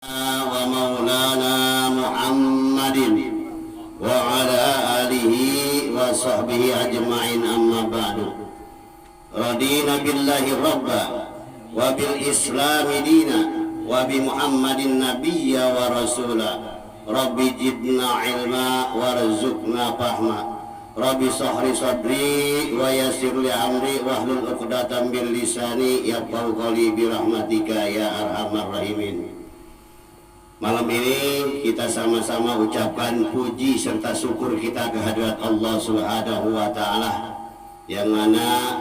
ومولانا محمد وعلى آله وصحبه أجمعين أما بعد رضينا بالله ربا وبالإسلام دينا وبمحمد نبيا ورسولا ربي جدنا علما وارزقنا فهما ربي sahri sadri wa yassir li amri wahlul 'uqdatam min lisani yafqahu qawli bi rahmatika ya arhamar rahimin. Malam ini kita sama-sama ucapkan puji serta syukur kita kehadirat Allah Subhanahu wa taala yang mana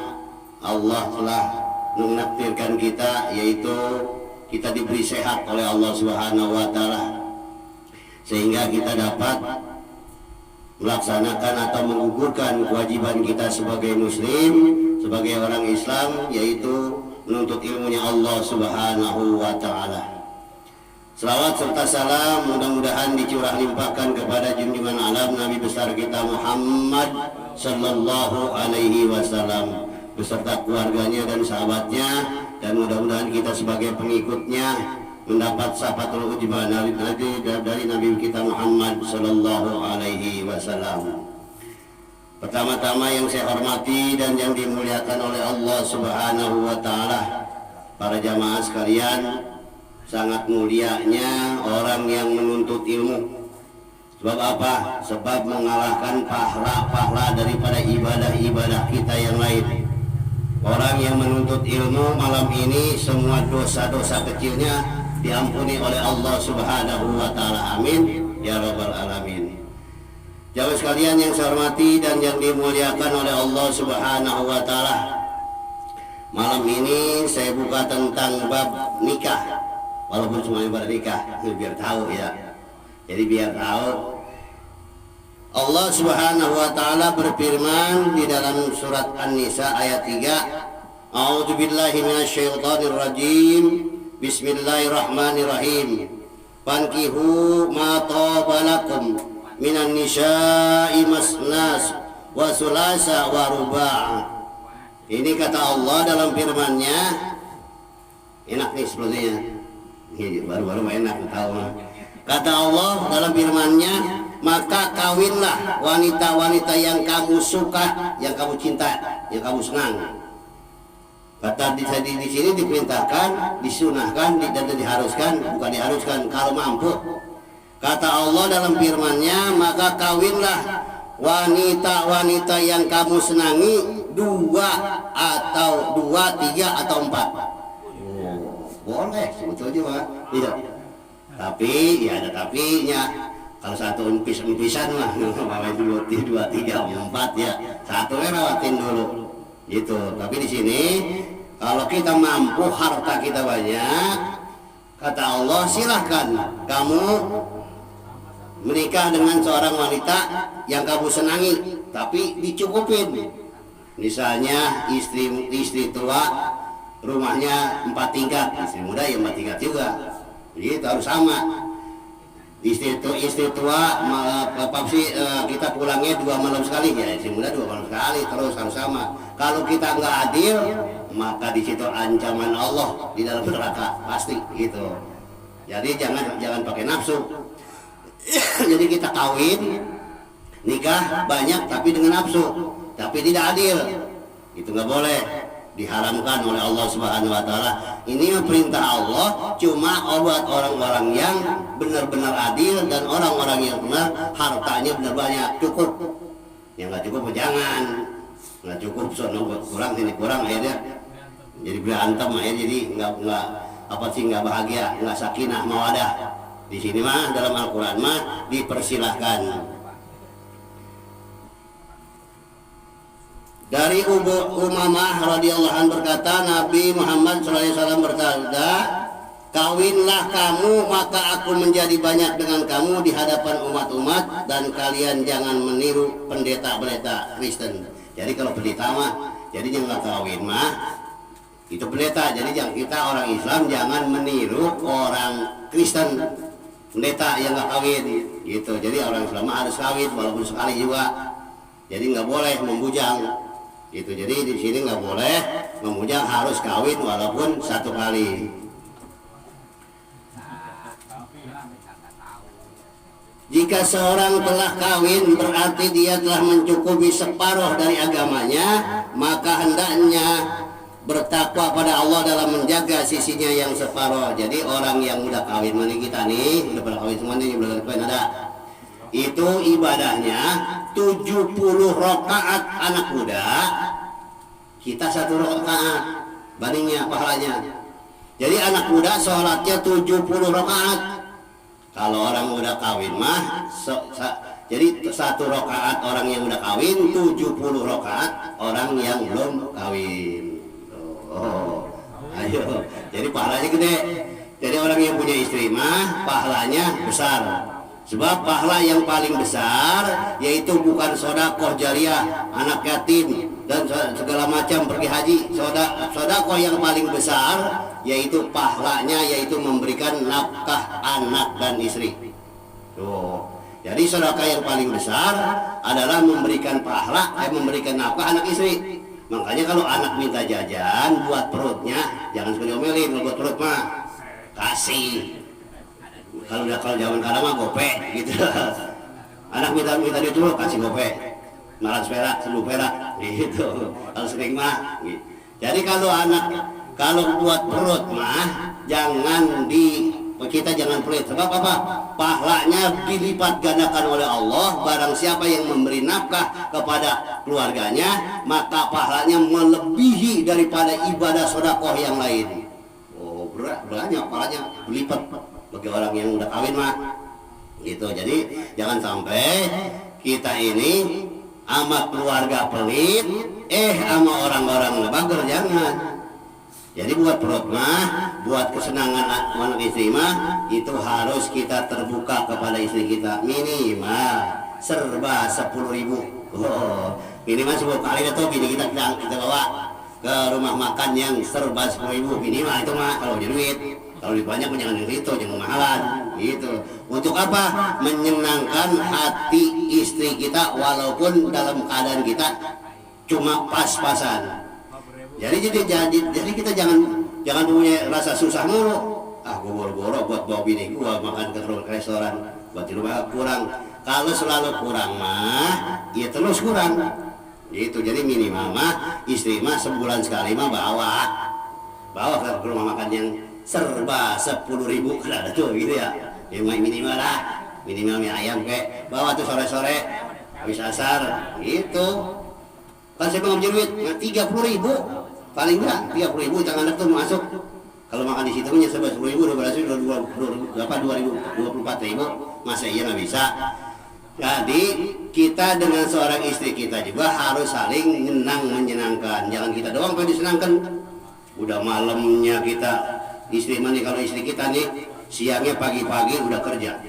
Allah telah menakdirkan kita, yaitu kita diberi sehat oleh Allah Subhanahu wa taala sehingga kita dapat melaksanakan atau menggugurkan kewajiban kita sebagai muslim, sebagai orang Islam, yaitu menuntut ilmunya Allah Subhanahu wa taala. Selawat serta salam mudah-mudahan dicurah limpahkan kepada junjungan alam Nabi besar kita Muhammad sallallahu alaihi wasallam beserta keluarganya dan sahabatnya, dan mudah-mudahan kita sebagai pengikutnya mendapat syafatul ujbah dari Nabi kita Muhammad sallallahu alaihi wasallam. Pertama-tama yang saya hormati dan yang dimuliakan oleh Allah Subhanahu wa taala, para jamaah sekalian, sangat mulianya orang yang menuntut ilmu. Sebab apa? Sebab mengalahkan pahala-pahala daripada ibadah-ibadah kita yang lain. Orang yang menuntut ilmu malam ini semua dosa-dosa kecilnya diampuni oleh Allah Subhanahu wa taala. Amin ya rabbal alamin. Jamaah sekalian yang saya hormati dan yang dimuliakan oleh Allah Subhanahu wa taala, malam ini saya buka tentang bab nikah. Walaupun semuanya pada nikah, biar tahu ya. Jadi biar tahu. Allah Subhanahu wa taala berfirman di dalam surat An-Nisa ayat 3, A'udzubillahi minasyaitonir rajim. Bismillahirrahmanirrahim. Fankihu ma taba lakum minan nisa'i masnas wa sulasa wa ruba'. Ini kata Allah dalam firman-Nya. Enak nih sepertinya. Baru-baru enak tahu. Kata Allah dalam firman-Nya, maka kawinlah wanita-wanita yang kamu suka, yang kamu cinta, yang kamu senang. Kata di sini diperintahkan, disunahkan, dan diharuskan, bukan diharuskan, kalau mampu. Kata Allah dalam firman-Nya, maka kawinlah wanita-wanita yang kamu senangi, dua, tiga, atau empat. Boleh sebetulnya, tidak. Tapi ya ada tapinya. Kalau satu empisan mah, dua, tiga, empat ya. Satunya rawatin dulu, gitu. Tapi di sini kalau kita mampu, harta kita banyak, kata Allah silahkan kamu menikah dengan seorang wanita yang kamu senangi, tapi dicukupin. Misalnya istri tua rumahnya 4 tingkat, istri muda ya 4 tingkat juga, jadi harus sama. Istri tua kita pulangnya 2 malam sekali, ya istri muda 2 malam sekali, terus harus sama. Kalau kita nggak adil, maka di situ ancaman Allah di dalam neraka pasti gitu. Jadi jangan pakai nafsu. Jadi kita kawin nikah banyak tapi dengan nafsu, tapi tidak adil, itu nggak boleh, diharamkan oleh Allah Subhanahu wa taala. Ini perintah Allah cuma buat orang-orang yang benar-benar adil dan orang-orang yang benar hartanya benar banyak, cukup. Yang nggak cukup jangan, nggak cukup kurang sini kurang, akhirnya jadi berantem, akhirnya jadi nggak bahagia, nggak sakinah mawadah. Di sini mah dalam Al-Quran mah dipersilahkan. Dari Umamah radhiyallahu anha berkata, Nabi Muhammad SAW berkata, kawinlah kamu maka aku menjadi banyak dengan kamu di hadapan umat-umat, dan kalian jangan meniru pendeta-pendeta Kristen. Jadi kalau pendeta mah, jadi jangan kawin mah itu pendeta. Jadi kita orang Islam jangan meniru orang Kristen, pendeta yang nggak kawin gitu. Jadi orang Islam harus kawin walaupun sekali juga. Jadi nggak boleh membujang. Gitu. Jadi di sini nggak boleh memujang, harus kawin walaupun 1 kali. Jika seorang telah kawin berarti dia telah mencukupi separuh dari agamanya, maka hendaknya bertakwa pada Allah dalam menjaga sisinya yang separuh. Jadi orang yang udah kawin, mana kita nih udah pernah kawin semuanya, yang belum kawin ada, itu ibadahnya 70 rakaat anak muda, kita 1 rakaat bandingnya pahalanya. Jadi anak muda sholatnya 70 rakaat. Kalau orang udah kawin mah jadi 1 rakaat orang yang udah kawin, 70 rakaat orang yang belum kawin. Oh, ayo. Jadi pahalanya gede. Jadi orang yang punya istri mah pahalanya besar. Sebab pahala yang paling besar yaitu bukan sedekah jariah, anak yatim dan segala macam pergi haji. Sedekah yang paling besar yaitu pahalanya yaitu memberikan nafkah anak dan istri. Tuh. Jadi sedekah yang paling besar adalah memberikan pahala, memberikan nafkah anak istri. Makanya kalau anak minta jajan buat perutnya, jangan sekali omelin, buat perut mah kasih. Kalau zaman kadang mah gope gitu. Anak minta duit dulu kasih gope, 100 perak, 10 perak gitu. Kalau sering mah gitu. Jadi kalau buat perut mah kita jangan pelit. Sebab apa? Pahalanya dilipat gandakan oleh Allah. Barang siapa yang memberi nafkah kepada keluarganya, maka pahalanya melebihi daripada ibadah sedekah yang lain. Oh, banyak pahalanya dilipat bagi orang yang udah kawin mah gitu. Jadi jangan sampai kita ini sama keluarga pelit, sama orang-orang bager, jangan. Jadi buat perut mah, buat kesenangan anak istri mah, itu harus kita terbuka kepada istri kita minimal serba 10.000. Oh, minimal 10 kali itu bini kita bawa ke rumah makan yang serba 10.000 minimal itu mah kalau duit. Kalau duit banyak jangan itu, jangan mahalan gitu. Untuk apa? Menyenangkan hati istri kita walaupun dalam keadaan kita cuma pas-pasan. Jadi kita jangan punya rasa susah mulu. Gua boro-boro buat bawa bini gua makan ke restoran, buat di rumah kurang. Kalau selalu kurang mah, ya terus kurang. Gitu. Jadi minimal mah istri mah sebulan sekali mah bawa ke rumah makan yang serba 10.000 kan ada tuh gitu ya. Minimal lah, minimal mie ayam bawa tuh sore-sore habis asar gitu. Kan saya mau duit 30.000 paling enggak 30.000 jangan ada tuh masuk. Kalau makan di situ nya sebesar 10.000 24.000 masa iya nggak bisa. Jadi kita dengan seorang istri kita juga harus saling menyenangkan. Jangan kita doang pengen disenangkan. Udah malamnya kita istri mani, kalau istri kita nih siangnya pagi-pagi udah kerja,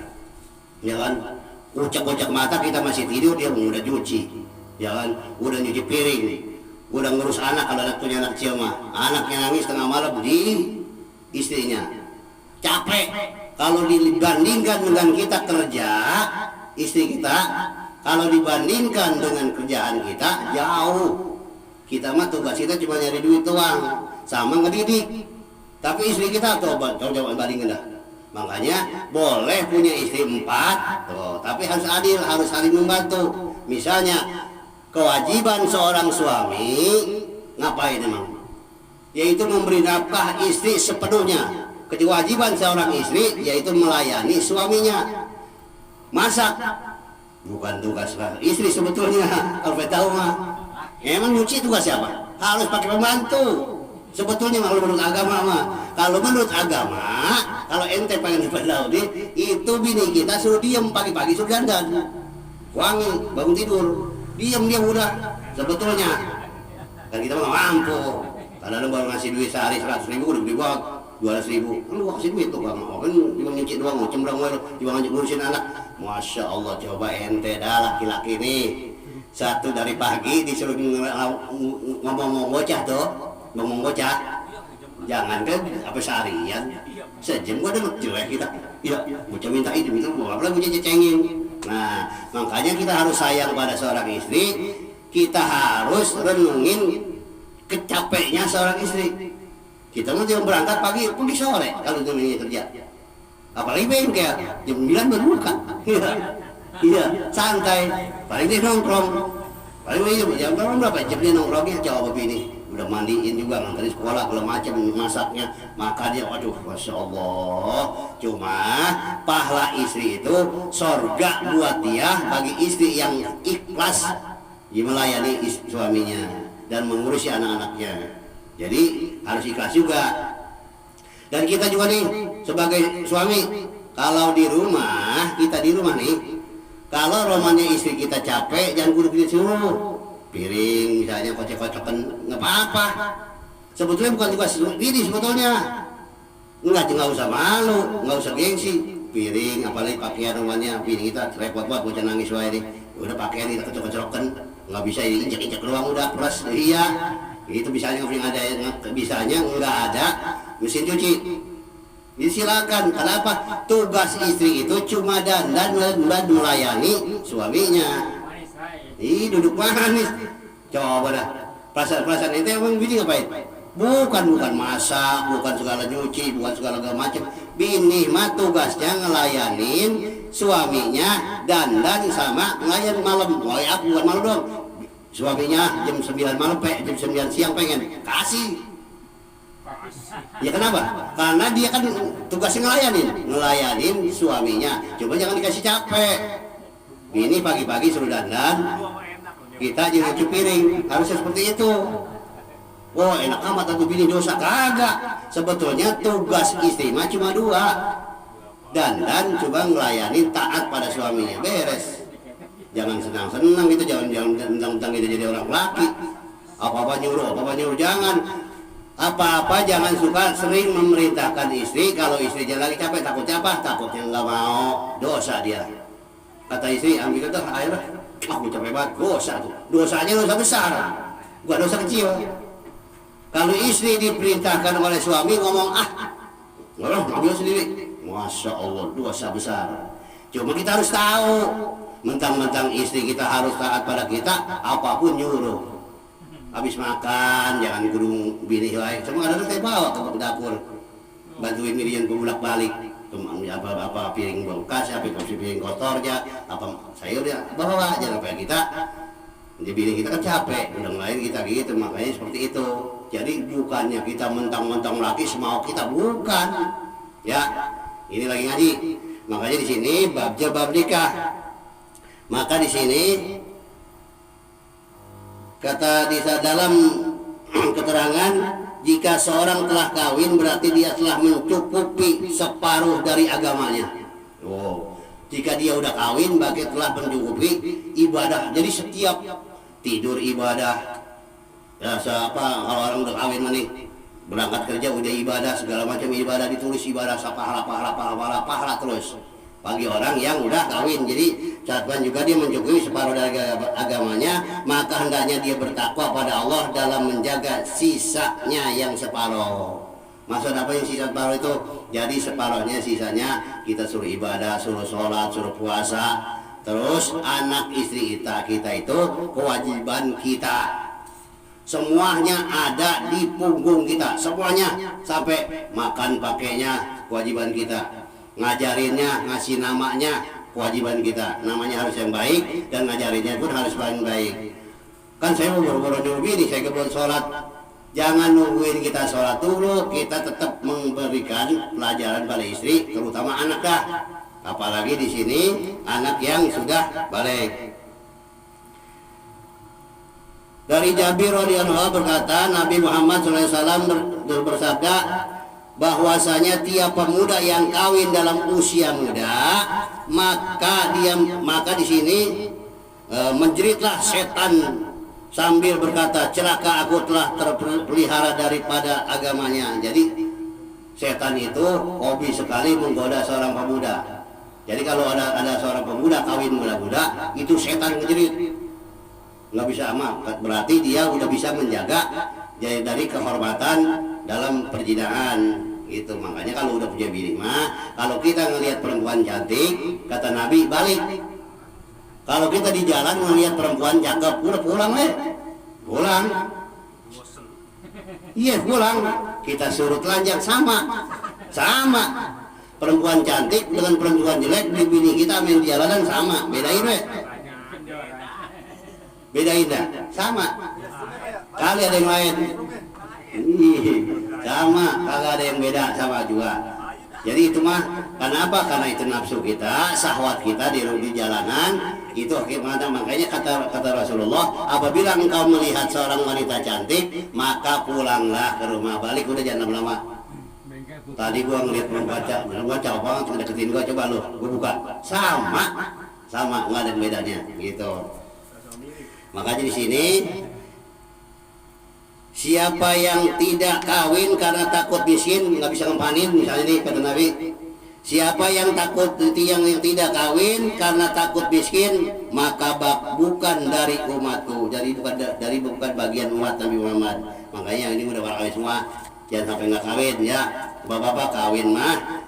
ya kan? Ucap-ucap mata kita masih tidur, dia udah cuci, ya kan? Udah nyuci piring, udah ngurus anak kalau punya anak kecil mah, anaknya nangis tengah malam di istrinya, capek. Kalau dibandingkan dengan kita kerja, istri kita kalau dibandingkan dengan kerjaan kita jauh. Kita mah tugas kita cuma nyari duit doang, sama ngedidik. Tapi istri kita coba bandingin dah. Makanya boleh punya istri 4, tapi harus adil, harus saling membantu. Misalnya kewajiban seorang suami ngapain emang? Yaitu memberi nafkah istri sepenuhnya. Kewajiban seorang istri yaitu melayani suaminya. Masak bukan tugas istri sebetulnya. Kalau tahu mah emang nyuci tugas siapa? Harus pakai pembantu. Sebetulnya kalau menurut agama mah, kalau ente pengen berlaudi, itu bini kita suruh diem pagi-pagi suruh dandan, wangi, bangun tidur, diem dia udah. Sebetulnya, dan kita mah nggak mampu. Kadang baru ngasih duit sehari 100.000 udah beli buat 200.000. Lu gua kasih duit tuh bang, kan cuma nyuci doang, mau cembrang wae, cuma ngurusin anak. Masya Allah, coba ente dah laki-laki nih. Satu dari pagi disuruh ngomong bocah tuh. Ngomong bocah, jangan kan apa seharian, sejam gua udah jelek kita. Ya, bocah minta ini, minta apa lagi bocah cengin. Nah, makanya kita harus sayang pada seorang istri. Kita harus renungin kecapeknya seorang istri. Kita mau jangan berangkat pagi, pergi sore kalau itu kerja. apalagi bengkel jam 9 baru buka. Iya, santai. Paling dia nongkrong. Paling dia jam berapa? Jam dia nongkrongnya coba bini. Udah mandiin juga, nganterin sekolah, segala macam, masaknya, makannya, waduh, masya Allah. Cuma pahala istri itu sorga buat dia bagi istri yang ikhlas melayani suaminya dan mengurusi anak-anaknya. Jadi harus ikhlas juga. Dan kita juga nih sebagai suami, kalau di rumah, kita di rumah nih, kalau romannya istri kita capek, jangan kudu kita suruh. Piring misalnya kocek-kocekan nggak apa-apa. Sebetulnya bukan tugas ini sebetulnya. Nggak usah malu, nggak usah gengsi. Piring, apalagi pakaian rumahnya, piring kita repot banget, bocah nangis wae deh. Udah pakaian kita kocok-kocokan, nggak bisa injek-injek doang udah peras. Iya, itu bisanya nggak ada mesin cuci. Silakan. Kenapa? Tugas istri itu cuma dandan melayani suaminya. Duduk manis. Coba dah. Perasaan itu emang bini ngapain? Bukan masak, bukan segala nyuci, bukan segala macam. Bini mah tugasnya ngelayanin suaminya dandan sama ngelayan malam. Aku bukan malam dong. Suaminya jam 9 malam, jam 9 siang pengen kasih. Ya kenapa? Karena dia kan tugasnya ngelayanin suaminya. Coba jangan dikasih capek. Ini pagi-pagi suruh dandan, kita nyuci piring, harusnya seperti itu. Wah enak amat aku bini dosa, kagak. Sebetulnya tugas istri mah cuma 2, dandan coba ngelayanin taat pada suaminya, beres. Jangan senang-senang gitu, jangan mentang-mentang itu jadi orang laki. Apa-apa nyuruh, jangan. Apa-apa jangan suka sering memerintahkan istri. Kalau istrinya lagi capek, takutnya apa? Takutnya nggak mau, dosa dia. Kata istri, ambil itu air, aku capek banget, dosa tuh. Dosanya dosa besar, bukan dosa kecil. Kalau istri diperintahkan oleh suami ngomong ambil sendiri, masya Allah dosa besar. Cuma kita harus tahu, mentang-mentang istri kita harus taat pada kita, apapun nyuruh. Habis makan, jangan gurung bini lain. Semua ada saya bawa ke dapur, bantuin Miriam pembulak balik. Apa piring bekas, apa piring kotornya, apa sayur ya bawa aja supaya kita jadi bini kita kan capek, udah lain kita gitu, makanya seperti itu. Jadi bukannya kita mentang-mentang laki semau kita, bukan. Ya, ini lagi ngaji. Makanya di sini bab nikah. Maka di sini kata di dalam keterangan, jika seorang telah kawin berarti dia telah mencukupi separuh dari agamanya. Jika dia udah kawin berarti telah mencukupi ibadah. Jadi setiap tidur ibadah. Ya kalau orang udah kawin nih, berangkat kerja udah ibadah, segala macam ibadah, ditulis ibadah, pahala terus. Bagi orang yang udah kawin, jadi catatan juga dia mencukupi separuh dari agamanya, maka hendaknya dia bertakwa pada Allah dalam menjaga sisanya yang separuh. Maksud apa yang sisa separuh itu? Jadi separuhnya sisanya kita suruh ibadah, suruh sholat, suruh puasa. Terus anak istri kita itu kewajiban kita. Semuanya ada di punggung kita, semuanya sampai makan pakainya kewajiban kita. Ngajarinnya, ngasih namanya kewajiban kita. Namanya harus yang baik dan ngajarinnya pun harus paling baik. Kan saya mau boro-boro nyuruh bini, saya kebun sholat. Jangan nungguin kita sholat dulu, kita tetap memberikan pelajaran pada istri, terutama anak dah. Apalagi di sini anak yang sudah balik. Dari Jabir radhiyallahu anhu berkata, Nabi Muhammad SAW bersabda, bahwasanya tiap pemuda yang kawin dalam usia muda, maka di sini menjeritlah setan sambil berkata, celaka aku telah terpelihara daripada agamanya. Jadi setan itu hobi sekali menggoda seorang pemuda. Jadi kalau ada seorang pemuda kawin muda-muda, itu setan menjerit, nggak bisa aman. Berarti dia udah bisa menjaga dari kehormatan dalam perjinaan. Itu makanya kalau udah punya bini mah, kalau kita ngelihat perempuan cantik, kata Nabi balik. Kalau kita di jalan ngelihat perempuan cakep, udah pulang pulang. Iya pulang. Kita suruh telanjang sama. Perempuan cantik dengan perempuan jelek di bini kita main di jalanan sama, bedain we. Bedain dah, sama. Kali ada yang lain. Sama, kagak ada yang beda, sama juga. Jadi itu mah kenapa? Karena itu nafsu kita, syahwat kita di jalanan. Itu akhirnya makanya kata Rasulullah, apabila engkau melihat seorang wanita cantik, maka pulanglah ke rumah. Balik udah jangan lama-lama. Tadi gua ngeliat membaca banget deketin gua, coba lu, gua buka. Sama, nggak ada bedanya gitu. Makanya di sini siapa yang tidak kawin karena takut miskin, nggak bisa ngempanin, misalnya nih kata Nabi, siapa yang tidak kawin karena takut miskin, maka bukan dari umatku, jadi bukan bagian umat Nabi Muhammad. Makanya ini udah kawin semua, jangan sampai nggak kawin ya. Bapak-bapak kawin mah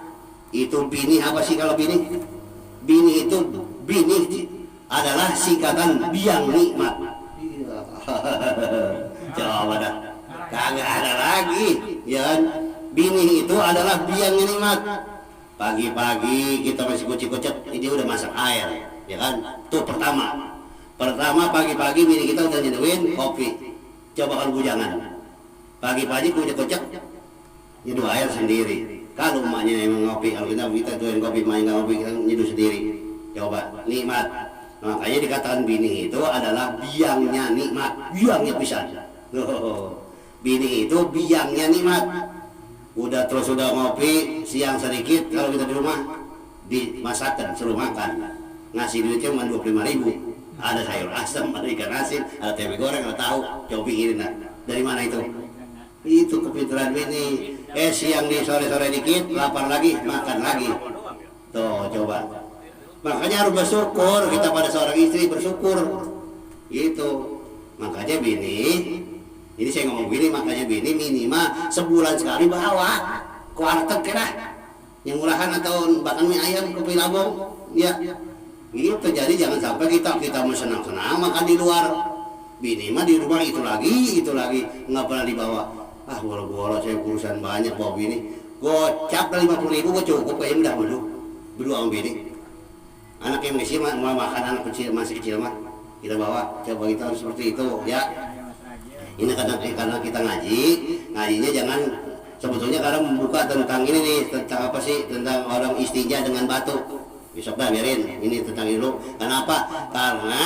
itu bini apa sih kalau bini? Bini adalah singkatan biang nikmat. Coba dah, kagak ada lagi ya kan? Bini itu adalah biang nikmat. Pagi-pagi kita masih kucek-kucek, ini udah masak air ya kan? Tuh pertama pagi-pagi bini kita udah nyeduin kopi. Coba kalau bujangan pagi-pagi kucek-kucek nyeduh air sendiri. Kalau emaknya emang ngopi, kalau kita tuain kopi, emaknya nggak ngopi, kita nyeduh sendiri. Coba nikmat. Makanya dikatakan bini itu adalah biangnya nikmat, biangnya pisan. Bini itu biangnya nikmat. Udah ngopi, siang sedikit kalau kita di rumah dimasakkan, suruh makan. Ngasih duitnya cuma 25.000. Ada sayur asam, ada ikan asin, ada tempe goreng, ada tahu. Coba pikirin nah. Dari mana itu? Itu kepintaran bini. Siang di sore-sore dikit, lapar lagi, makan lagi. Tuh coba. Makanya harus bersyukur, kita pada seorang istri bersyukur. Itu. Makanya bini, ini saya ngomong bini, makanya bini minimal sebulan sekali bawa ke warteg kira. Yang murahan atau bahkan mie ayam ke Pilabong. Ya. Gitu, jadi jangan sampai kita mau senang-senang makan di luar. Bini mah di rumah itu lagi, nggak pernah dibawa. Bola-bola saya urusan banyak bawa bini. Gocap 50.000 gue cukup kayaknya udah berdua sama bini. Anak yang masih mau makan, anak kecil masih kecil mah kita bawa, coba kita harus seperti itu ya. Ini karena kita ngajinya jangan sebetulnya karena membuka tentang ini nih, tentang apa sih, tentang orang istinja dengan batu. Besok dah biarin ini tentang itu. Kenapa? Karena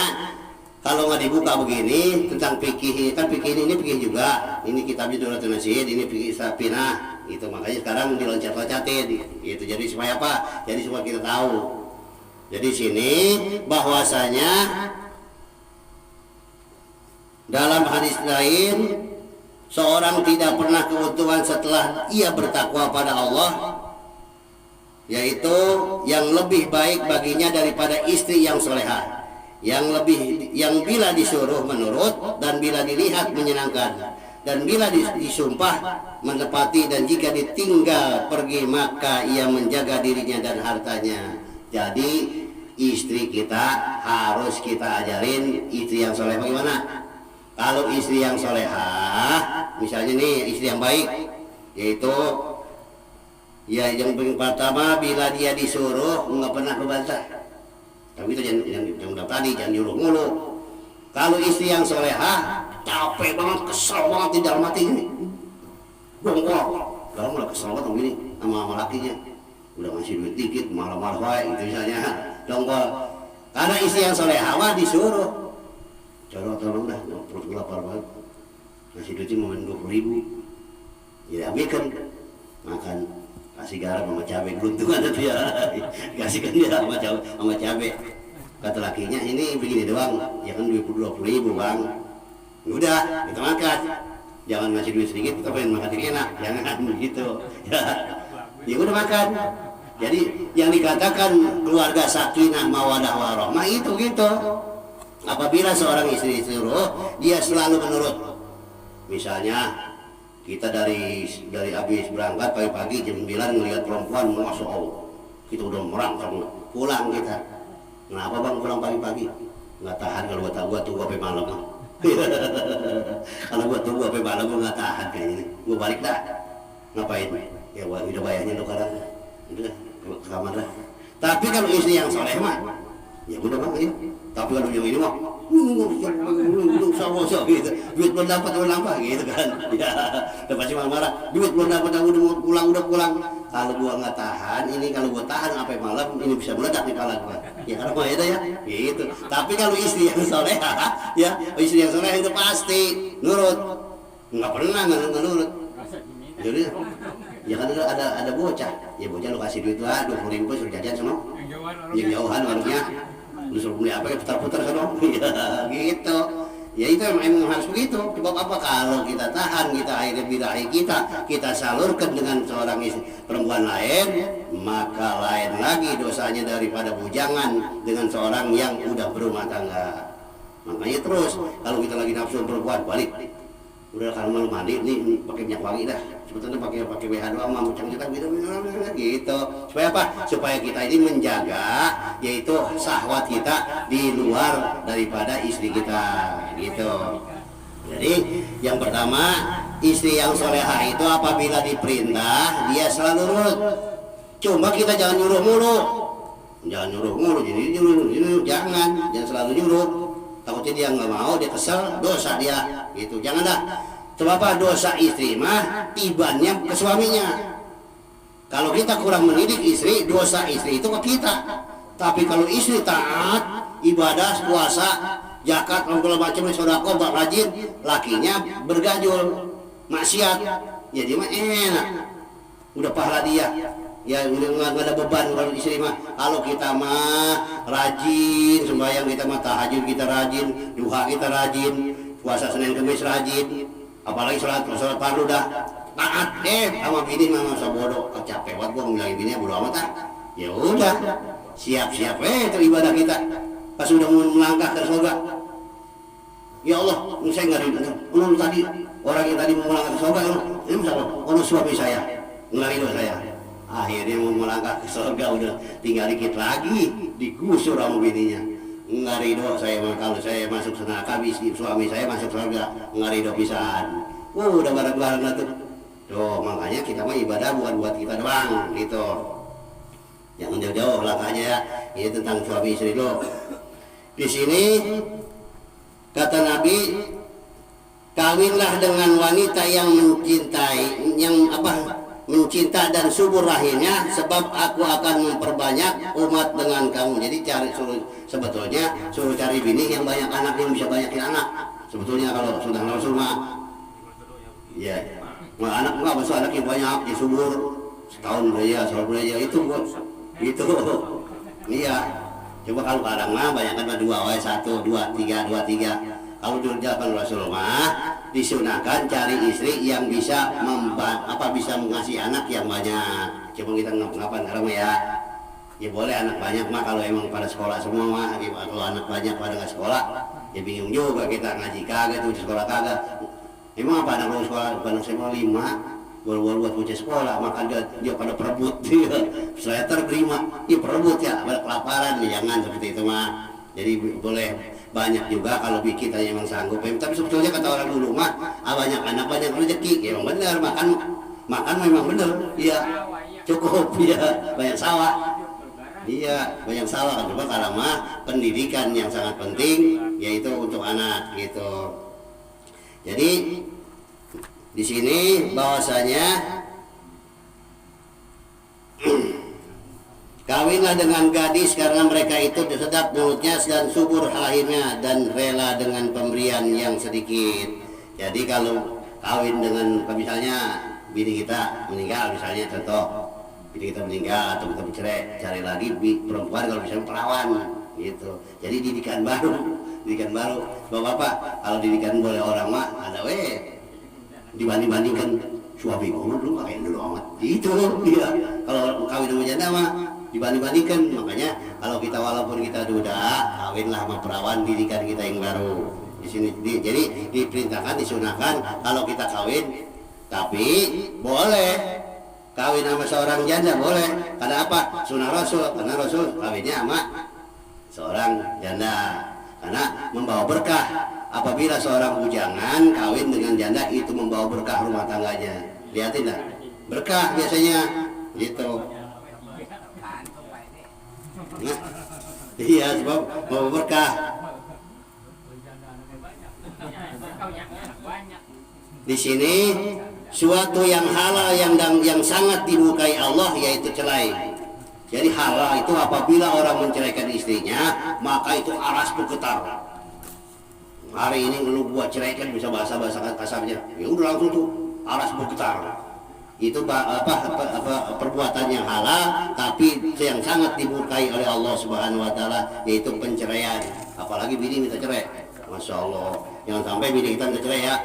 kalau nggak dibuka begini tentang fikih, kan fikih ini fikih juga. Ini kitabnya Duratul Nasid, ini fikih Sapinah. Itu makanya sekarang diloncat-loncatin. Itu jadi supaya apa? Jadi supaya kita tahu. Jadi sini bahwasanya dalam hadis lain seorang tidak pernah keuntungan setelah ia bertakwa pada Allah, yaitu yang lebih baik baginya daripada istri yang solehah, yang bila disuruh menurut dan bila dilihat menyenangkan, dan bila disumpah menepati, dan jika ditinggal pergi maka ia menjaga dirinya dan hartanya. Jadi istri kita harus kita ajarin istri yang soleh bagaimana. Kalau istri yang solehah, misalnya nih istri yang baik, yaitu ya yang pertama bila dia disuruh nggak pernah kebantah. Tapi itu yang udah tadi jangan nyuruh mulu. Kalau istri yang solehah capek banget, kesel banget di dalam hati ini, dongkol, kalau malah kesel banget begini sama lakinya. Udah ngasih duit dikit, malah-malah wae gitu misalnya, dongkol. Karena istri yang solehah mah disuruh, tolong dah, perut gue lapar banget, ngasih duitnya mau 20.000, jadi ambilkan, makan, kasih garam sama cabai, beruntungan ada dia, kasihkan dia sama cabai. Kata lakinya ini begini doang, ya kan 20.000 bang, udah kita makan, jangan ngasih duit sedikit, kita pengen makan yang enak, jangan begitu, ya udah makan. Jadi yang dikatakan keluarga sakinah mawadah warahmah itu gitu. Apabila seorang istri disuruh, dia selalu menurut. Misalnya kita dari habis berangkat pagi-pagi jam 9 melihat perempuan, masya Allah, kita udah merangkak pulang kita. Kenapa bang pulang pagi-pagi? Nggak tahan kalau gua tunggu sampai malam. Kalau gua tunggu sampai malam gua nggak tahan kayak gini. Gua balik dah. Ngapain? Ya udah bayarnya lo kadang. Udah ke kamar dah. Tapi kalau istri yang soleh mah, ya udah bang ya. Tapi kalau yang ini mah, sama gitu, duit belum dapat gitu kan, ya, udah pasti marah-marah, duit belum dapat, udah pulang. Kalau gua nggak tahan, ini kalau gua tahan sampai malam, ini bisa meledak di kepala gua. Ya karena mah itu ya, gitu. Tapi kalau istri yang soleh, ya, istri yang soleh itu pasti nurut, nggak pernah nggak nurut. Jadi, ya kan ada bocah, ya bocah lu kasih duit lah, 20.000 suruh jajan sono, yang jauhan warungnya. Lu suruh beli apa ya putar-putar sono. Ya gitu. Ya itu memang harus begitu. Sebab apa kalau kita tahan, kita akhirnya birahi kita salurkan dengan seorang istri perempuan lain, maka lain lagi dosanya daripada bujangan dengan seorang yang udah berumah tangga. Makanya terus kalau kita lagi nafsu perempuan balik. Udah kalau malu mandi nih pakai minyak wangi dah. Sebetulnya pakai BH doang mah mucang kita gitu. Supaya apa? Supaya kita ini menjaga yaitu syahwat kita di luar daripada istri kita gitu. Jadi yang pertama, istri yang solehah itu apabila diperintah dia selalu nurut. Cuma kita jangan nyuruh mulu. Jadi nyuruh jangan selalu nyuruh. Takutnya dia nggak mau, dia kesel, dosa dia gitu. Jangan dah. Sebab apa? Dosa istri mah tibannya ke suaminya. Kalau kita kurang mendidik istri, dosa istri itu ke kita. Tapi kalau istri taat, ibadah, puasa, zakat, segala macam, sedekah, rajin, lakinya bergajul, maksiat, ya dia mah enak. Udah pahala dia. Ya udah nggak ada beban kalau istri mah. Kalau kita mah rajin sembahyang, kita mah tahajud kita rajin, duha kita rajin, puasa Senin Kamis rajin, apalagi sholat fardu dah taat sama bini mah masa bodoh capek banget gua ngomongin bini bodoh amat ah. Ya udah siap-siap itu ibadah kita pas udah mau melangkah ke surga. Ya Allah, saya nggak rindu. Tadi orang yang tadi mau melangkah ke surga ini misalnya suami saya nggak rindu saya. Akhirnya mau melangkah ke surga udah tinggal dikit lagi digusur sama bininya. Nggak ridho saya kalau saya masuk neraka, suami saya masuk surga, nggak ridho pisan. Udah bareng-bareng lah tuh. Tuh makanya kita mah ibadah bukan buat kita doang gitu. Jangan jauh-jauh langkahnya ya. Ini tentang suami istri lo. Di sini kata Nabi, kawinlah dengan wanita yang mencintai, mencinta dan subur rahimnya, sebab aku akan memperbanyak umat dengan kamu. Jadi sebetulnya suruh cari bini yang banyak anak, yang bisa banyakin anak. Sebetulnya kalau sudah Rasul mah, ya, anak enggak masuk anak yang banyak, yang subur, setahun belajar itu buat itu. Iya. Coba kalau kadang mah banyakkan mah 2, 1, 2, 3. Kalau di zaman Rasulullah disunahkan cari istri yang bisa bisa mengasih anak yang banyak. Coba kita ngapain sekarang ya? Ya boleh anak banyak mah kalau emang pada sekolah semua mah. Kalau anak banyak pada nggak sekolah, ya bingung juga kita ngaji kagak tuh di sekolah kagak. Emang apa anak sekolah? Anak sekolah 5. Buat bocah sekolah, maka dia pada perebut dia. Saya terima, dia perebut ya, ada kelaparan, jangan seperti itu mah. Jadi boleh banyak juga kalau kita yang memang sanggup. Tapi sebetulnya kata orang dulu mah, banyak anak banyak rezeki, ya memang benar, makan memang benar, iya cukup, iya banyak sawah, iya banyak sawah. Kan coba kalau mah pendidikan yang sangat penting, yaitu untuk anak gitu. Jadi di sini bahwasanya kawinlah dengan gadis karena mereka itu sedap mulutnya dan subur rahimnya dan rela dengan pemberian yang sedikit. Jadi kalau kawin dengan misalnya bini kita meninggal, misalnya contoh bini kita meninggal atau kita bercerai, cari lagi perempuan kalau misalnya perawan gitu. Jadi didikan baru. Bapak-bapak kalau didikan boleh orang mah ada dibandingkan suami dulu pakai dulu amat itu dia. Kalau kawin sama janda mah dibandingkan. Makanya kalau kita walaupun kita duda, kawinlah sama perawan, didikan kita yang baru. Di sini jadi diperintahkan, disunahkan kalau kita kawin, tapi boleh kawin sama seorang janda boleh. Karena apa? Sunnah Rasul. Karena Rasul kawinnya sama seorang janda karena membawa berkah. Apabila seorang bujangan kawin dengan janda itu membawa berkah rumah tangganya. Lihatin lah, berkah biasanya gitu. Nah, iya sebab mau berkah. Di sini suatu yang halal yang sangat dimukai Allah yaitu cerai. Jadi halal itu apabila orang menceraikan istrinya maka itu aras bergetar. Hari ini lu buat cerai kan bisa bahasa kasarnya, ya udah langsung tuh aras bergetar. Itu perbuatan yang halal tapi yang sangat dimukai oleh Allah Subhanahu Wa Taala yaitu penceraian. Apalagi bini minta cerai, masya Allah. Jangan sampai bini kita minta cerai ya.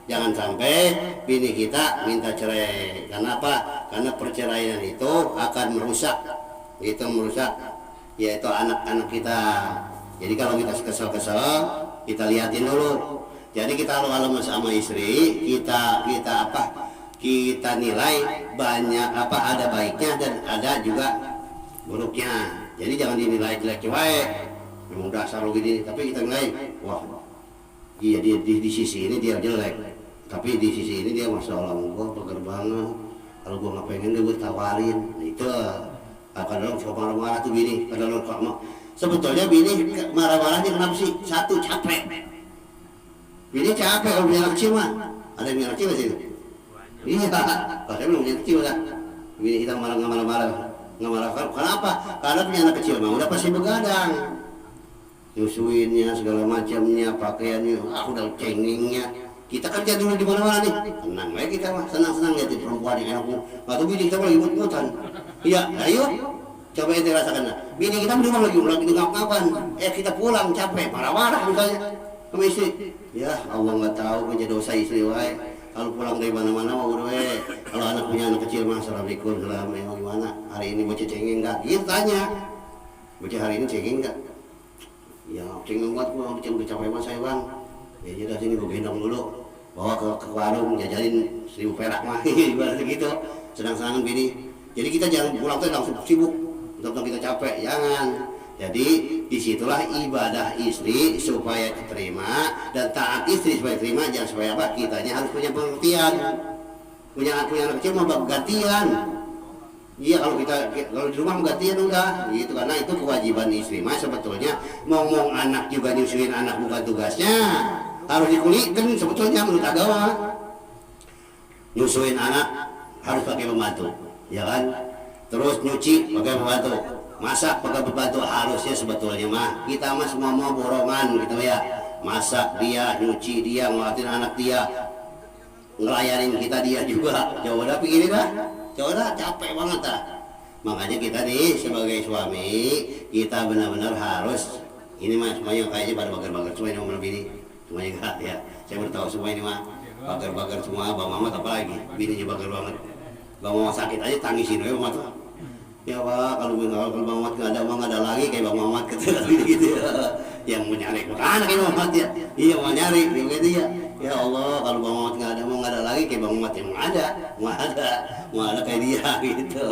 Jangan sampai bini kita minta cerai. Karena apa? Karena perceraian itu akan merusak, yaitu anak-anak kita. Jadi kalau kita kesel-kesel, kita liatin dulu. Jadi kita kalau sama istri, kita nilai banyak ada baiknya dan ada juga buruknya. Jadi jangan dinilai jelek-jelek. Memang dasar lo gini, tapi kita nilai, wah, iya di sisi ini dia jelek, tapi di sisi ini dia masya Allah, gue peker banget. Kalau gue nggak pengen gue tawarin, itu kadang suka marah-marah tuh bini, kadang kamu. Sebetulnya bini marah-marahnya kenapa sih? Satu, capek. Bini capek kalau punya anak kecil mah. Ada yang punya anak kecil sih. Iya, kalau saya belum punya kecil lah. Bini kita nggak marah. Kenapa? Karena punya anak kecil mah udah pasti begadang. Nyusuinnya segala macamnya, pakaiannya, udah cengengnya. Kita kerja dulu di mana-mana nih, tenang aja kita mah, senang-senang lihat perempuan yang enak. Atau bini kita lagi mut-mutan. Iya, ayo, coba ente rasakan. Bini kita di rumah lagi ngap-ngapan. Kita pulang capek, marah-marah misalnya sama istri. Ya Allah nggak tahu punya dosa istri wae. Kalau pulang dari mana-mana mau udah kalau anak punya anak kecil mah assalamualaikum, assalamualaikum gimana? Hari ini bocah cengeng nggak? Gitu tanya. Bocah hari ini cengeng nggak? Ya cengeng banget gua, udah capek mas saya bang. Ya jadi sini gua gendong dulu, bawa ke warung jajalin 1000 perak mah, ibaratnya gitu. Senang-senangan bini. Jadi kita jangan pulang tuh langsung sibuk, tentang kita capek, jangan. Jadi disitulah ibadah istri supaya diterima dan taat istri supaya diterima, jangan supaya apa? Kitanya harus punya pengertian. Punya anak kecil mau gantian. Iya kalau di rumah gantian udah gitu, karena itu kewajiban istri mah sebetulnya. Ngomong anak juga nyusuin anak bukan tugasnya, harus dikulitin sebetulnya menurut agama. Nyusuin anak harus pakai pembantu, ya kan? Terus nyuci pakai pembantu, masak pakai pembantu, harusnya sebetulnya mah kita mah semua mau borongan gitu ya. Masak dia, nyuci dia, ngelatin anak dia, ngelayanin kita dia juga. Coba dah pikirin dah. Coba dah, capek banget dah. Makanya kita nih sebagai suami, kita benar-benar harus, ini mah semuanya kayaknya pada bagar-bagar semua ini ngomong bini, semuanya enggak ya. Saya beritahu semua ini mah bagar-bagar semua. Bang Mamat apalagi, bininya bagar banget. Bang Mamat sakit aja tangisin aja Bang Mamat. Ya Pak, kalau Bang Mamat nggak ada uang nggak ada lagi kayak Bang Mamat gitu ya. Yang mau nyari mana kayak Bang Mamat ya? Iya mau nyari gitu ya. Ya Allah, kalau Bang Mamat nggak ada uang nggak ada lagi kayak Bang Mamat yang mau ada kayak dia gitu.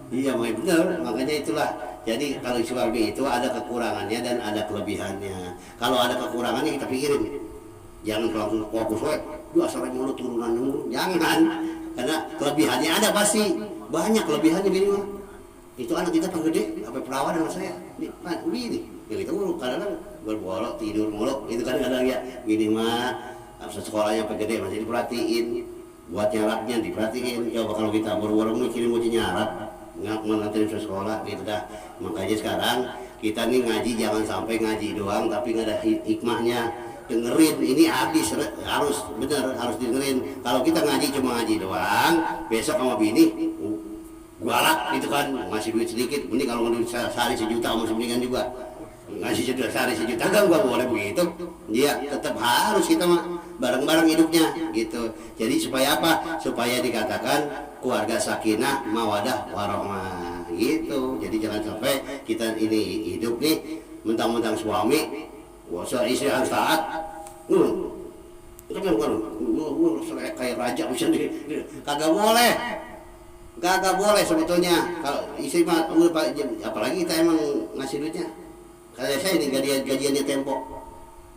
Iya benar, makanya itulah. Jadi kalau suami itu ada kekurangannya dan ada kelebihannya. Kalau ada kekurangannya kita pikirin. Jangan langsung fokus wae. Duh asal mulu turunan mulu. Jangan. Karena kelebihannya ada pasti. Banyak kelebihannya bini mah. Itu anak kita kan gede, sampai perawan sama saya. Bini. Ya kita kadang-kadang berbolok tidur mulu. Itu kadang-kadang ya bini mah sekolahnya sampai gede masih diperhatiin. Buat nyaratnya diperhatiin. Coba kalau kita buru-buru mikirin mau nyarat, nggak mengantarin ke sekolah gitu dah. Makanya sekarang kita nih ngaji jangan sampai ngaji doang tapi nggak ada hikmahnya. Dengerin ini habis, harus bener, harus dengerin. Kalau kita ngaji cuma ngaji doang, besok sama bini galak gitu kan, ngasih duit sedikit. Ini kalau duit sehari 1 juta sama sebenarnya juga ngasih sehari 1 juta kan gak boleh begitu. Iya tetap harus kita mah bareng-bareng hidupnya gitu. Jadi supaya apa? Supaya dikatakan keluarga sakinah mawadah warahmah gitu. Jadi jangan sampai kita ini hidup nih mentang-mentang suami istri harus taat. Itu kan bukan kayak raja bisa kagak boleh sebetulnya. Kalau istri mah apalagi kita emang ngasih duitnya. Kayak saya ini gajiannya Tempo.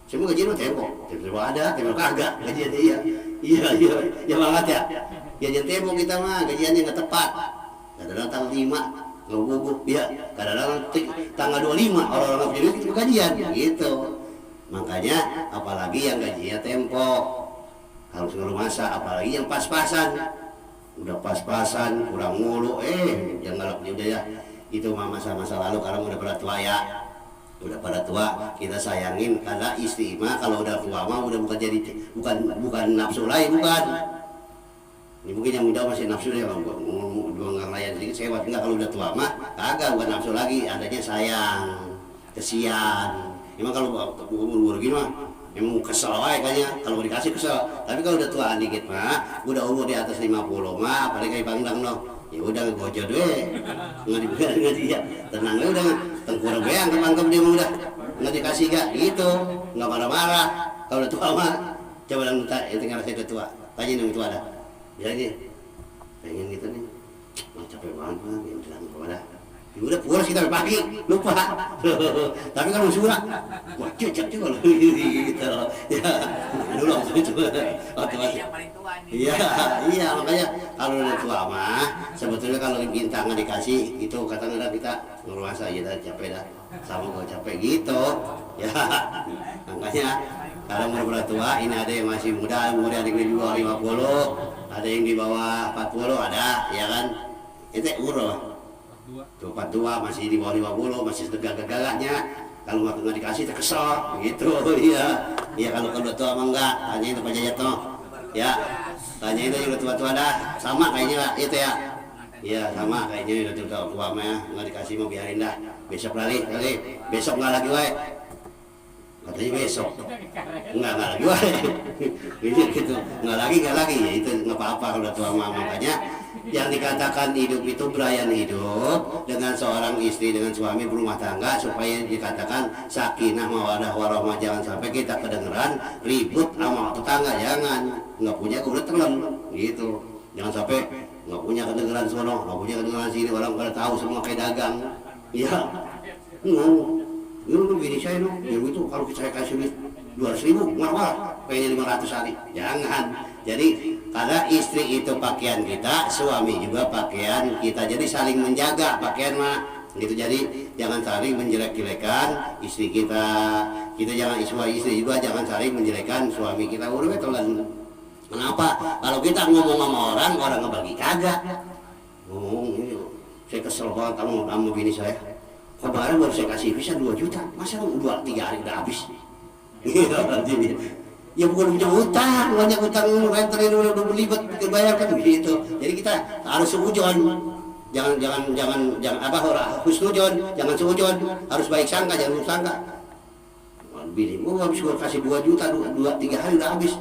Semua gajiannya Tempo. Tempo ada, Tempo kagak gajiannya iya banget ya. Gajian Tempo kita mah gajiannya nggak tepat. Kadang-kadang tanggal 5 ngubuk ya kadang-kadang tanggal 25 orang-orang jadi itu gajian gitu. Makanya apalagi yang gajinya tempo harus ngerumasa, apalagi yang pas-pasan, udah pas-pasan kurang mulu jangan ngalap juga ya. Itu mah masa-masa lalu karena udah pada tua ya, udah pada tua kita sayangin karena istri mah kalau udah tua mah udah bukan nafsu lain bukan. Ini mungkin yang muda masih nafsu ya, gua ngelayan sedikit sewat, enggak kalau udah tua mah kagak bukan nafsu lagi, adanya sayang, kesian. Emang kalau umur gini mah emang kesel wae kayaknya kalau dikasih kesel. Tapi kalau udah tuaan dikit mah, udah umur di atas 50 mah, apalagi kayak Bangdang no. Ya udah ngegojod we. Enggak dia. Tenang we udah tengkurang beang kemangkem dia mah udah. Enggak dikasih gak gitu. Enggak marah-marah. Kalau udah tua mah coba lang minta itu ngerasa udah tua. Tanya yang tua ada. Jadi pengen gitu nih. Mau capek banget mah, yang bilang dah. Ya udah pulas kita pagi, lupa. Tapi kan masih ulang. Wah, cocok juga loh. Gitu. Ya, dulu waktu itu. Waktu yang paling tua nih. Iya, makanya kalau udah tua mah, sebetulnya kalau bintang dikasih, itu kadang-kadang kita ngerasa aja dah capek dah. Sama gue capek gitu. Ya, makanya kalau umur tua, ini ada yang masih muda, umurnya ada yang di bawah 50, ada yang di bawah 40, ada, ya kan? Itu umur 42 masih di bawah 50 masih segagah-gagahnya. Kalau nggak dikasih terkesel gitu. Iya kalau udah tua mah enggak, tanya itu Pak Jayat no. Ya tanya itu udah tua-tua dah sama kayaknya lah itu ya. Iya sama kayaknya udah tua mah ya, nggak dikasih mau biarin dah, besok kali besok nggak lagi wae katanya besok nggak lagi wae gitu nggak lagi ya itu nggak apa-apa kalau udah tua mah. Makanya yang dikatakan hidup itu berayan hidup dengan seorang istri dengan suami berumah tangga supaya dikatakan sakinah mawadah warahmah. Jangan sampai kita kedengeran ribut sama tetangga, jangan nggak punya udah telan gitu. Jangan sampai nggak punya kedengeran sono, nggak punya kedengeran sini, orang pada tahu semua kayak dagang. Iya, lu bini saya no, ya itu kalau saya kasih 200.000 marah pengen 500 hari, jangan. Jadi karena istri itu pakaian kita, suami juga pakaian kita, jadi saling menjaga pakaian mah gitu. Jadi jangan saling menjelek-jelekan istri kita jangan istri juga jangan saling menjelekkan suami kita. Udah telan. Kenapa? Kalau kita ngomong sama orang ngebagi kagak. Ngomong ini, saya kesel banget kamu bini saya. Kemarin baru saya kasih visa 2 juta, masa 2-3 hari udah habis? Ya bukan punya utang, banyak utang rentalin udah belibet dibayarkan begitu. Jadi kita harus seujon, jangan apa husnujon, jangan seujon, harus baik sangka, jangan buruk sangka. Bini, habis gua kasih 2 juta, 2-3 hari udah habis.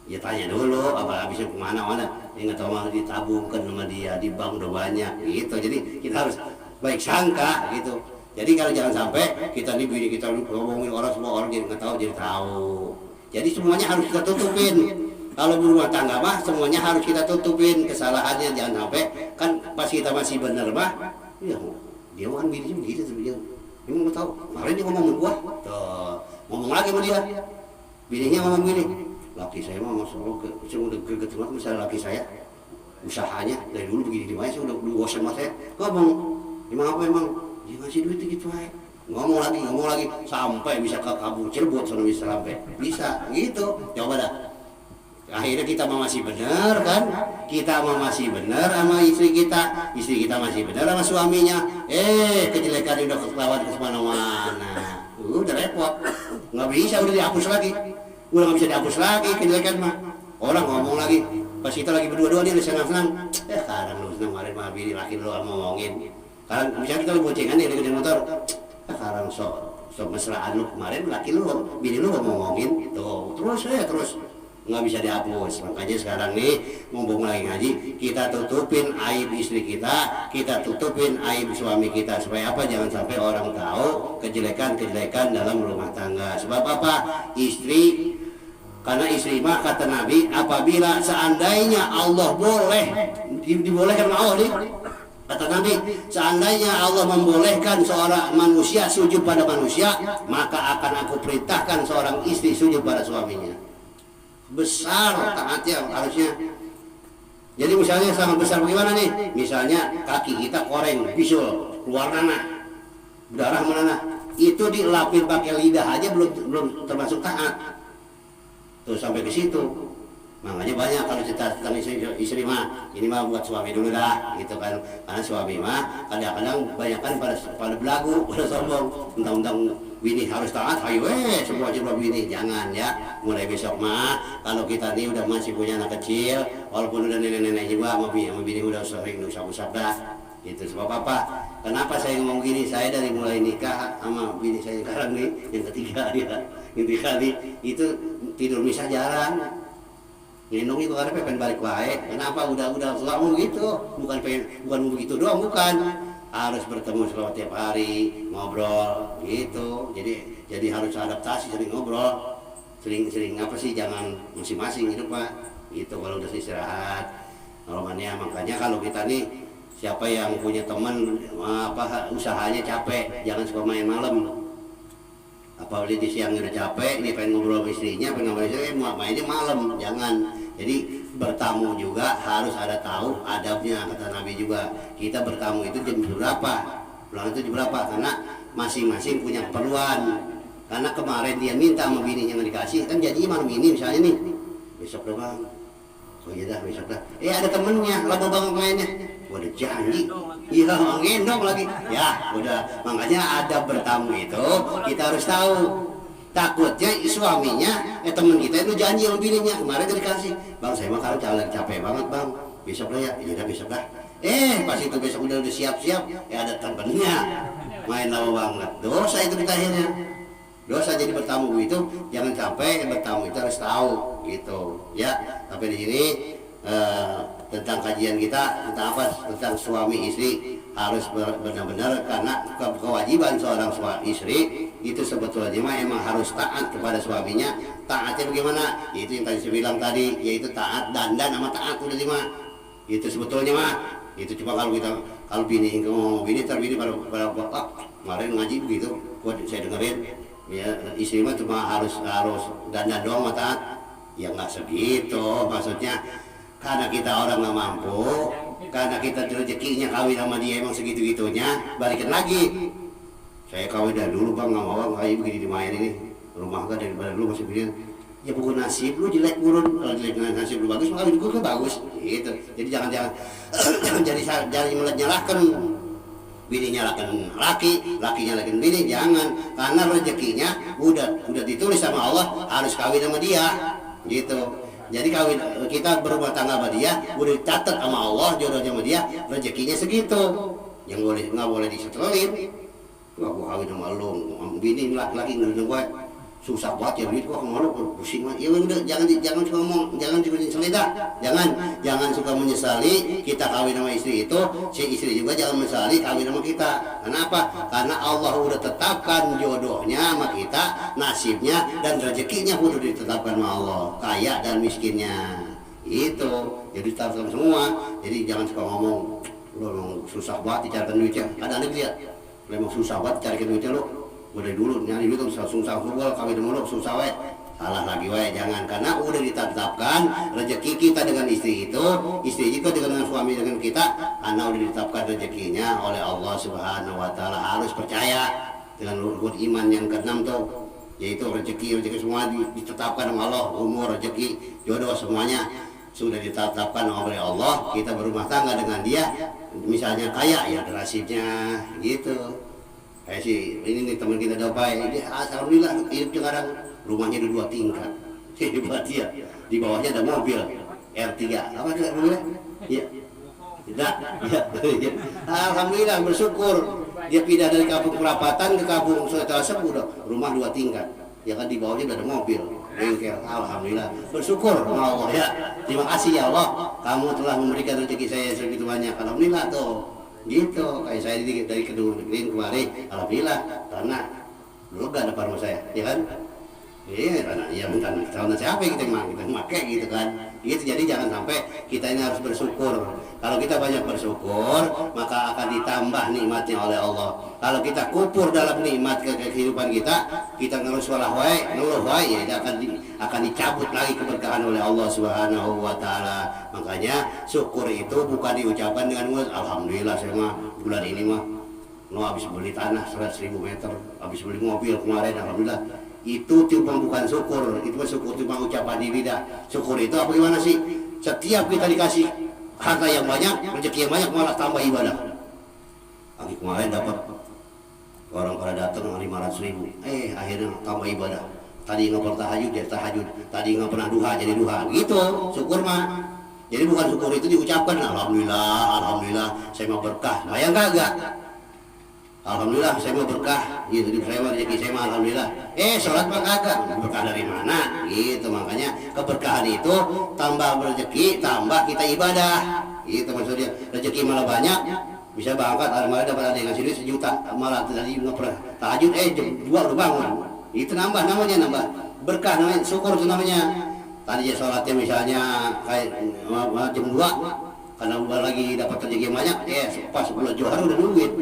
Ya tanya dulu, apa habisnya kemana-mana? Ya nggak tahu malah ditabungkan sama dia di bank udah banyak, gitu. Jadi kita harus baik sangka, gitu. Jadi kalau jangan sampai kita nih bini kita ngomongin orang semua orang jadi nggak tahu jadi tahu. Jadi semuanya harus kita tutupin. Kalau berumah tangga mah semuanya harus kita tutupin kesalahannya, jangan sampai kan pas kita masih bener mah, ya dia kan bininya begitu tuh dia. Dia mau tahu. Kemarin dia ngomong gua, tuh ngomong lagi sama dia. Bininya ngomong gini, laki saya mah masuk saya udah greget banget misalnya laki saya usahanya dari dulu begini di mana saya udah bosan sama saya. Ngomong, emang apa emang? Dia ngasih duit gitu aja. Ngomong lagi sampai bisa ke Kabur Cirebon sono bisa sampai bisa gitu. Coba dah. Akhirnya kita masih benar kan? Kita masih benar sama istri kita masih benar sama suaminya. Kejelekan udah kelawan ke mana-mana. Udah repot. Nggak bisa udah dihapus lagi. Udah nggak bisa dihapus lagi kejelekan mah. Orang ngomong lagi. Pas kita lagi berdua-dua dia senang-senang. Sekarang lu senang kemarin mah bini laki lu ngomongin. Karena misalnya kita boncengan nih di motor. Sekarang so mesraan lu kemarin laki lu bini lu ngomongin tuh terus nggak bisa dihapus. Makanya sekarang nih ngomong lagi ngaji, kita tutupin aib istri kita tutupin aib suami kita supaya apa? Jangan sampai orang tahu kejelekan dalam rumah tangga. Sebab apa? Karena istri mah kata Nabi, apabila seandainya Allah boleh dibolehkan Allah nih. Kata Nabi, seandainya Allah membolehkan seorang manusia sujud pada manusia, maka akan aku perintahkan seorang istri sujud pada suaminya. Besar taatnya harusnya. Jadi misalnya sangat besar bagaimana nih? Misalnya kaki kita koreng, bisul, keluar nanah, berdarah mana? Itu dilapin pakai lidah aja belum termasuk taat. Tuh sampai ke situ. Makanya banyak kalau cerita tentang istri mah, ini mah buat suami dulu dah, gitu kan. Karena suami mah kadang-kadang banyak kan pada belagu, pada sombong, undang-undang bini harus taat, ayo semua coba bini, jangan ya. Mulai besok mah, kalau kita nih udah masih punya anak kecil, walaupun udah nenek-nenek juga, sama bini udah sering usap-usap dah. Itu sebab apa? Kenapa saya ngomong gini? Saya dari mulai nikah sama bini saya sekarang nih, yang ketiga dia, yang kali itu tidur misah jarang. Ngendong itu karena pengen balik baik. Kenapa? Udah selalu gitu. Bukan begitu doang, bukan. Harus bertemu selama tiap hari, ngobrol gitu. Jadi harus adaptasi, sering ngobrol. Sering apa sih, jangan masing-masing gitu Pak. Itu kalau udah istirahat. Makanya kalau kita nih, siapa yang punya teman usahanya capek, jangan suka main malam. Apalagi di siang udah capek, dia pengen ngobrol sama istrinya, pengen ngobrol sama istrinya, mainnya malam, jangan. Jadi bertamu juga harus ada tahu adabnya, kata Nabi juga. Kita bertamu itu jam berapa, pulang itu jam berapa, karena masing-masing punya keperluan. Karena kemarin dia minta sama bininya yang dikasih, kan jadinya malam ini misalnya nih, besok doang. Oh iya dah, besok dah. Ada temennya, lama banget mainnya. Udah janji, iya ngendong lagi. Ya udah, makanya ada bertamu itu kita harus tahu. Takutnya suaminya, temen kita itu janji sama bininya, kemarin udah dikasih. Bang saya mah kalau capek banget bang, besok lah ya, iya dah besok dah. Pas itu besok udah siap-siap, ada temennya, main lama banget. Dosa itu kita akhirnya. Dosa jadi bertamu itu, jangan sampai bertamu itu harus tahu gitu ya. Sampai di sini tentang kajian kita tentang apa, tentang suami istri harus benar-benar, karena kewajiban seorang istri itu sebetulnya emang harus taat kepada suaminya. Taatnya bagaimana? Itu yang tadi saya bilang tadi, yaitu taat dandan sama taat udah lima. Itu sebetulnya mah. Itu cuma kalau bini ngomong bini terbini pada kemarin ngaji begitu, saya dengerin. Ya, istri mah cuma harus dandan doang sama taat. Ya nggak segitu, maksudnya karena kita orang nggak mampu, karena kita rezekinya kawin sama dia emang segitu-gitunya, balikin lagi. Saya kawin dari dulu bang, nggak mau kayak begini dimain ini, rumah kan daripada dulu masih begini. Ya bukan nasib lu jelek kurun, kalau jelek nasib lu bagus, kawin gue kan bagus, gitu. Jadi jangan jadi nyalahkan bininya lakin laki, lakinya lakin bini, jangan. Karena rezekinya udah ditulis sama Allah, harus kawin sama dia, gitu. Jadi kawin kita berumah tangga sama dia, udah dicatat sama Allah jodohnya sama dia, rezekinya segitu. Yang nggak boleh disetelin. Gua kawin sama lu, bini laki-laki nggak susah banget ya duit kok malu pusing mah. Ya udah jangan suka ngomong, jangan suka menyesali dah. Jangan suka menyesali kita kawin sama istri itu, si istri juga jangan menyesali kawin sama kita. Kenapa? Karena Allah udah tetapkan jodohnya sama kita, nasibnya dan rezekinya udah ditetapkan sama Allah, kaya dan miskinnya. Itu jadi ditetapkan semua. Jadi jangan suka ngomong lu susah banget dicarikan duitnya. Ada dia memang susah banget carikan duitnya lu. Udah dulu nyari itu susah gua kawin dulu susah we. Salah lagi we, jangan. Karena udah ditetapkan rezeki kita dengan istri itu, istri juga dengan suami dengan kita, karena udah ditetapkan rezekinya oleh Allah Subhanahu wa taala. Harus percaya dengan rukun iman yang keenam tuh, yaitu rezeki semua ditetapkan oleh Allah, umur, rezeki, jodoh semuanya sudah ditetapkan oleh Allah. Kita berumah tangga dengan dia, misalnya kaya ya ada nasibnya gitu. Kayak ini nih teman kita Dopai, dia alhamdulillah hidup sekarang rumahnya ada 2 tingkat, hebat dia. Di bawahnya ada mobil R3, apa itu mobilnya? Ya, tidak. Ya. Alhamdulillah bersyukur dia pindah dari kampung perapatan ke kampung Suetasep, udah rumah 2 tingkat. Ya kan di bawahnya ada mobil, bengkel. Alhamdulillah bersyukur Allah ya. Terima kasih ya Allah, kamu telah memberikan rezeki saya segitu banyak. Alhamdulillah tuh. Gitu, kayak saya dari kedua negeri kemarin, alhamdulillah, karena dulu gak ada rumah saya, ya kan? Iya, karena ya bukan tahun siapa kita pakai gitu kan. Gitu, jadi jangan sampai kita ini harus bersyukur. Kalau kita banyak bersyukur, maka akan ditambah nikmatnya oleh Allah. Kalau kita kupur dalam nikmat kehidupan kita ngeluh wae, ya akan dicabut lagi keberkahan oleh Allah Subhanahu wa taala. Makanya syukur itu bukan diucapkan dengan mulut, alhamdulillah saya mah bulan ini mah habis beli tanah 100.000 meter, habis beli mobil kemarin, alhamdulillah. Itu cuma bukan syukur, itu syukur cuma ucapan di lidah. Syukur itu apa gimana sih? Setiap kita dikasih harta yang banyak, rezeki yang banyak, malah tambah ibadah. Lagi kemarin dapat orang pada datang 500.000, akhirnya tambah ibadah. Tadi nggak pernah tahajud jadi tahajud, tadi nggak pernah duha jadi duha. Gitu syukur mah. Jadi bukan syukur itu diucapkan, alhamdulillah saya mau berkah. Bayang kagak? Alhamdulillah saya mau berkah, gitu, saya mau rezeki saya mau alhamdulillah. Sholat mah kagak, berkah dari mana? Gitu, makanya keberkahan itu tambah rezeki, tambah kita ibadah. Gitu maksudnya, rezeki malah banyak, bisa berangkat, malah dapat ada yang ngasih duit 1 juta, malah tadi nggak pernah tahajud, jam 2 udah bangun. Itu nambah berkah namanya, syukur itu namanya. Tadi ya sholatnya misalnya kayak jam 2, karena udah lagi dapat rezeki banyak, pas 10 johar udah duit.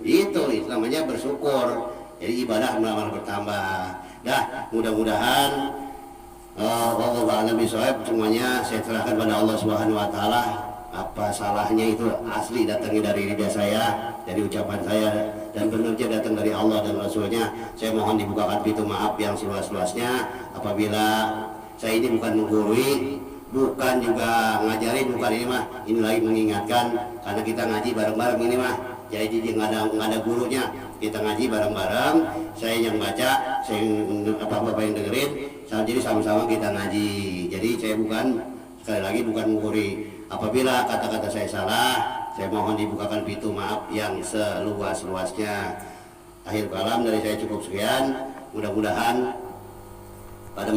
Itu namanya bersyukur. Jadi ibadah malah bertambah. Dah, mudah-mudahan Allah a'lam bishawab, semuanya saya serahkan pada Allah Subhanahu wa taala. Apa salahnya itu asli datangnya dari lidah saya, dari ucapan saya, dan benarnya datang dari Allah dan Rasulnya. Saya mohon dibukakan pintu maaf yang seluas-luasnya. Apabila saya ini bukan menggurui, bukan juga ngajari, bukan ini mah, ini lagi mengingatkan karena kita ngaji bareng-bareng ini mah. Jadi nggak ada gurunya, kita ngaji bareng-bareng, saya yang baca, saya apa yang dengerin, jadi sama-sama kita ngaji. Jadi saya sekali lagi bukan menggurui. Apabila kata-kata saya salah, saya mohon dibukakan pintu maaf yang seluas-luasnya. Akhir kalam dari saya cukup sekian. Mudah-mudahan